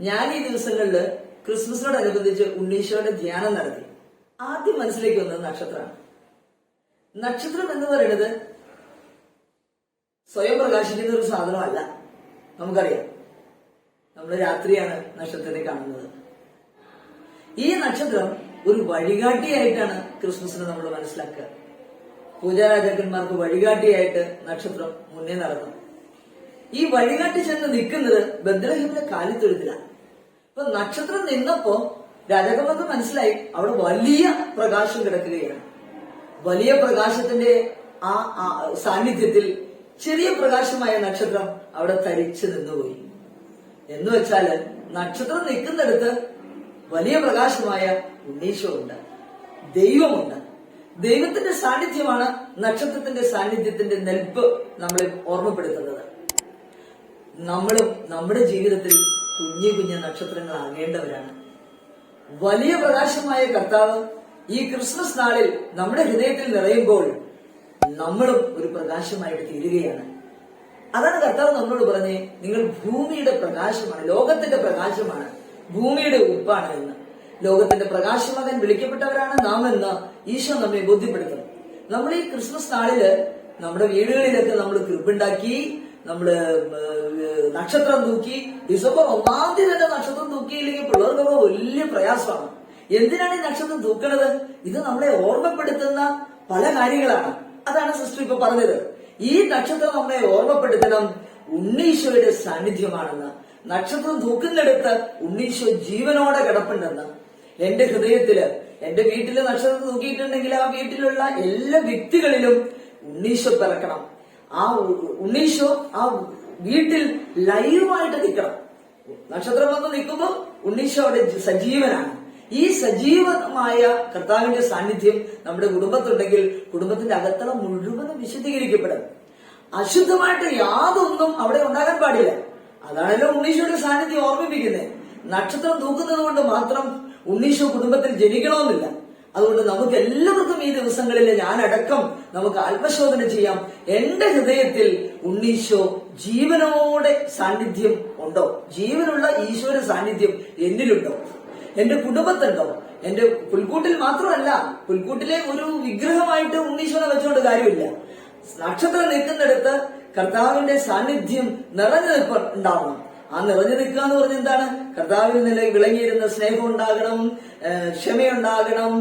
ഞാൻ ഈ ദിവസങ്ങളില് ക്രിസ്മസിനോടനുബന്ധിച്ച് ഉണ്ണീശോയുടെ ധ്യാനം നടത്തി. ആദ്യം മനസ്സിലേക്ക് വന്നത് നക്ഷത്രമാണ്. നക്ഷത്രം എന്ന് പറയുന്നത് സ്വയം പ്രകാശിക്കുന്ന ഒരു സാധനമല്ല. നമുക്കറിയാം, നമ്മൾ രാത്രിയാണ് നക്ഷത്രത്തെ കാണുന്നത്. ഈ നക്ഷത്രം ഒരു വഴികാട്ടിയായിട്ടാണ് ക്രിസ്മസിന് നമ്മൾ മനസ്സിലാക്കുക. പൂജാരാജാക്കന്മാർക്ക് വഴികാട്ടിയായിട്ട് നക്ഷത്രം മുന്നേ നടന്നു. ഈ വഴികാട്ടി ചെന്ന് നിൽക്കുന്നത് ബത്ലഹേമിലെ കാലിത്തൊഴുത്തിലാണ്. അപ്പൊ നക്ഷത്രം നിന്നപ്പോ രാജാക്കന്മാർക്ക് മനസ്സിലായി അവിടെ വലിയ പ്രകാശം കിടക്കുകയാണ്. വലിയ പ്രകാശത്തിന്റെ ആ സാന്നിധ്യത്തിൽ ചെറിയ പ്രകാശമായ നക്ഷത്രം അവിടെ തരിച്ചു നിന്നുപോയി. എന്ന് വെച്ചാല് നക്ഷത്രം നിൽക്കുന്നിടത്ത് വലിയ പ്രകാശമായ ഉണ്ണീശോ ഉണ്ട്, ദൈവമുണ്ട്. ദൈവത്തിന്റെ സാന്നിധ്യമാണ് നക്ഷത്രത്തിന്റെ സാന്നിധ്യത്തിന്റെ നെൽപ്പ് നമ്മളെ ഓർമ്മപ്പെടുത്തുന്നത്. നമ്മളും നമ്മുടെ ജീവിതത്തിൽ കുഞ്ഞു കുഞ്ഞു നക്ഷത്രങ്ങളാകേണ്ടവരാണ്. വലിയ പ്രകാശമായ കർത്താവ് ഈ ക്രിസ്മസ് നാളിൽ നമ്മുടെ ഹൃദയത്തിൽ നിറയുമ്പോൾ നമ്മളും ഒരു പ്രകാശമായിട്ട് തീരുകയാണ്. അതാണ് കർത്താവ് നമ്മളോട് പറഞ്ഞേ, നിങ്ങൾ ഭൂമിയുടെ പ്രകാശമാണ്, ലോകത്തിന്റെ പ്രകാശമാണ്, ഭൂമിയുടെ ഉപ്പാണ് എന്ന്. ലോകത്തിന്റെ പ്രകാശമകൻ വിളിക്കപ്പെട്ടവരാണ് നാം എന്ന് ഈശോ നമ്മെ ബോധ്യപ്പെടുത്തും. നമ്മൾ ഈ ക്രിസ്മസ് നാളില് നമ്മുടെ വീടുകളിലൊക്കെ നമ്മൾ കൃപുണ്ടാക്കി, നമ്മള് നക്ഷത്രം തൂക്കി. ഡിസംബർ 1-ാം തീയതി തന്നെ നക്ഷത്രം തൂക്കിയില്ലെങ്കിൽ പിള്ളേർക്കൊക്കെ വലിയ പ്രയാസമാണ്. എന്തിനാണ് ഈ നക്ഷത്രം തൂക്കണത്? ഇത് നമ്മളെ ഓർമ്മപ്പെടുത്തുന്ന പല കാര്യങ്ങളാണ്. അതാണ് സിസ്റ്റർ ഇപ്പൊ പറഞ്ഞത്. ഈ നക്ഷത്രം നമ്മളെ ഓർമ്മപ്പെടുത്തണം ഉണ്ണീശോയുടെ സാന്നിധ്യമാണെന്ന്. നക്ഷത്രം തൂക്കുന്നിടത്ത് ഉണ്ണീശോ ജീവനോടെ കിടപ്പുണ്ടെന്ന്. എന്റെ ഹൃദയത്തില്, എന്റെ വീട്ടില് നക്ഷത്രം തൂക്കിയിട്ടുണ്ടെങ്കിൽ ആ വീട്ടിലുള്ള എല്ലാ വ്യക്തികളിലും ഉണ്ണീശോ പിറക്കണം. ആ ഉണ്ണീശോ ആ വീട്ടിൽ ലൈവായിട്ട് നിൽക്കണം. നക്ഷത്രം വന്ന് നിൽക്കുമ്പോൾ ഉണ്ണീശോ അവിടെ സജീവനാണ്. ഈ സജീവമായ കർത്താവിന്റെ സാന്നിധ്യം നമ്മുടെ കുടുംബത്തുണ്ടെങ്കിൽ കുടുംബത്തിന്റെ അകത്തളം മുഴുവനും വിശുദ്ധീകരിക്കപ്പെടും. അശുദ്ധമായിട്ട് യാതൊന്നും അവിടെ ഉണ്ടാകാൻ പാടില്ല. അതാണല്ലോ ഉണ്ണീശോയുടെ സാന്നിധ്യം ഓർമ്മിപ്പിക്കുന്നത്. നക്ഷത്രം തൂക്കുന്നത് കൊണ്ട് മാത്രം ഉണ്ണീശോ കുടുംബത്തിൽ ജനിക്കണമെന്നില്ല. അതുകൊണ്ട് നമുക്ക് എല്ലാവർക്കും ഈ ദിവസങ്ങളിൽ ഞാനടക്കം നമുക്ക് ആത്മശോധന ചെയ്യാം. എന്റെ ഹൃദയത്തിൽ ഉണ്ണീശോ ജീവനോടെ സാന്നിധ്യം ഉണ്ടോ? ജീവനുള്ള ഈശോയുടെ സാന്നിധ്യം എന്നിലുണ്ടോ? എന്റെ കുടുംബത്തുണ്ടോ? എന്റെ പുൽക്കൂട്ടിൽ മാത്രമല്ല, പുൽക്കൂട്ടിലെ ഒരു വിഗ്രഹമായിട്ട് ഉണ്ണീശോനെ വെച്ചുകൊണ്ട് കാര്യമില്ല. നക്ഷത്രം നിൽക്കുന്നിടത്ത് കർത്താവിന്റെ സാന്നിധ്യം നിറഞ്ഞു ഉണ്ടാവണം. ആ നിറഞ്ഞു നിൽക്കുക എന്ന് പറഞ്ഞ എന്താണ്? കർത്താവിന് നില വിളങ്ങിയിരുന്ന സ്നേഹം ഉണ്ടാകണം, ക്ഷമയുണ്ടാകണം,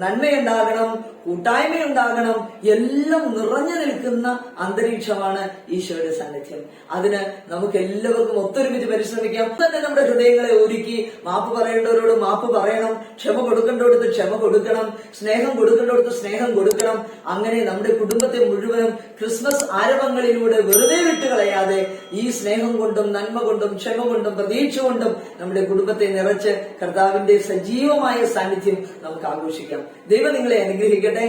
നന്മയുണ്ടാകണം, കൂട്ടായ്മയുണ്ടാകണം. എല്ലാം നിറഞ്ഞു നിൽക്കുന്ന അന്തരീക്ഷമാണ് ഈശോയുടെ സാന്നിധ്യം. അതിന് നമുക്ക് എല്ലാവർക്കും ഒത്തൊരുമിച്ച് പരിശ്രമിക്കാം. തന്നെ നമ്മുടെ ഹൃദയങ്ങളെ ഒരുക്കി മാപ്പ് പറയേണ്ടവരോട് മാപ്പ് പറയണം, ക്ഷമ കൊടുക്കേണ്ടടുത്ത് ക്ഷമ കൊടുക്കണം, സ്നേഹം കൊടുക്കേണ്ടടുത്ത് സ്നേഹം കൊടുക്കണം. അങ്ങനെ നമ്മുടെ കുടുംബത്തെ മുഴുവനും ക്രിസ്മസ് ആരവങ്ങളിലൂടെ വെറുതെ വിട്ടുകളയാതെ ഈ സ്നേഹം കൊണ്ടും നന്മ കൊണ്ടും ക്ഷമ കൊണ്ടും പ്രതീക്ഷ കൊണ്ടും നമ്മുടെ കുടുംബത്തെ നിറച്ച് കർത്താവിന്റെ സജീവമായ സാന്നിധ്യം നമുക്ക് ആഘോഷിക്കാം. ദൈവം നിങ്ങളെ അനുഗ്രഹിക്കട്ടെ.